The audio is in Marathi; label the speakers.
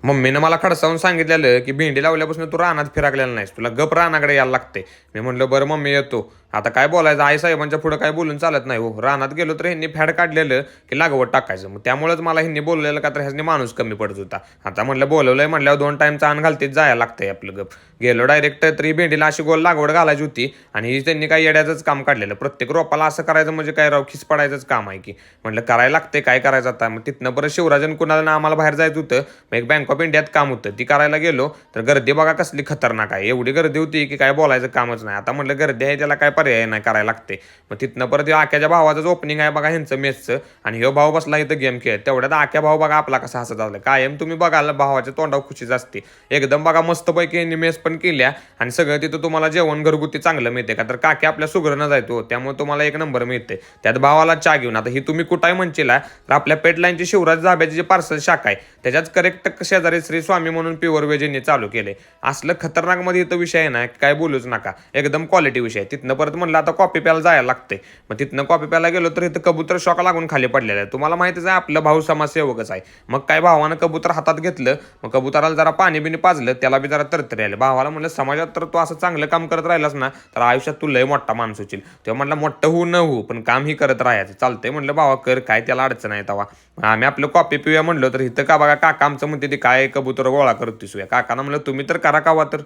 Speaker 1: मम्मीनं मला खडसावून सांगितलेलं की भेंडी लावल्यापासून तू रानात फिराकलेला नाहीस, तुला गप रानाकडे यायला लागते. मी म्हणलं बरं मम्मी येतो. आता काय बोलायचं, आई साहेबांच्या पुढं काय बोलून चालत नाही हो. रानात गेलो तर ह्यांनी फॅड काढलेलं की लागवड टाकायचं, मग त्यामुळेच मला ह्यांनी बोललेलं का तर ह्यानी माणूस कमी पडत होता. आता म्हणलं बोलवलंय म्हणल्यावर 2 टाईमचा अन्न घालतीत जायला लागतंय आपलं गप. गेलो डायरेक्ट तरी भेंडीला अशी गोल लागवड घालायची होती आणि ही त्यांनी काही येड्याचंच काम काढलेलं. प्रत्येक रोपाला असं करायचं म्हणजे काय राव, खिस पडायचंच काम आहे की. म्हणलं करायला लागते, काय करायचं आता. मग तिथनं परत शिवराजन कुणाला आम्हाला बाहेर जायचं होतं. मग एक बँक ऑफ इंडियात काम होतं, ती करायला गेलो तर गर्दी बघा कसली खतरनाक आहे. एवढी गर्दी होती की काय बोलायचं कामच नाही. आता म्हटलं गर्दी आहे त्याला काय पर्याय नाही, करायला लागते. मग तिथनं परत आक्याच्या भावाचंच ओपनिंग आहे बघा ह्यांचं मेसचं, आणि ह्यो भाऊ बसला इथं गेम खेळत. तेवढ्यात आक्या भाऊ बघा आपला कसा हसत असला. कायम तुम्ही बघायला भावाच्या तोंडावर खुशीच असते. एकदम बघा मस्तपैकी यांनी मेस पण केल्या आणि सगळं तिथं तुम्हाला जेवण घरगुती चांगलं मिळते का तर काकी आपल्या सुगरणं जायतो, त्यामुळे तुम्हाला एक नंबर मिळते. त्यात भावाला चहा घेऊन. आता ही तुम्ही कुठाही म्हणशीला तर आपल्या पेटलाईनची शिवराज धाब्याची जी पार्सल शाखा आहे त्याच्याच करेक्ट शेजारी श्री स्वामी म्हणून प्युअर व्हेज चालू केले. असलं खतरनाक मध्ये इथं विषय आहे ना, काय बोलूच नका. एकदम क्वालिटी विषय. तिथनं परत म्हणलं आता कॉपी प्यायला जायला लागते. मग तिथनं कॉपी प्यायला गेलो तर इथं कबूतर शॉक लागून खाली पडलेलं आहे. तुम्हाला माहितीच आहे आपलं भाऊ समाजसेवकच आहे. मग काय भावानं कबूतर हातात घेतलं, मग कबुतराला जरा पाणी बिणी पाजलं, त्याला बी जरा तरतरी आले. भावाला म्हणलं समाजात तर तू असं चांगलं काम करत राहिलास ना तर आयुष्यात तू लय मोठा माणूस होशील. तेव्हा म्हटलं मोठं होऊ न होऊ पण काम ही करत राहायचं. चालतंय म्हणलं भावा कर, काय त्याला अडचण आहे तवा. आम्ही आपलं कॉपी पिऊया म्हणलो तर इथं का बघा काका आमचं म्हणते ते काय कबूतर गोळा करतोस. काकांना म्हणलं तुम्ही तर करा कावा तर.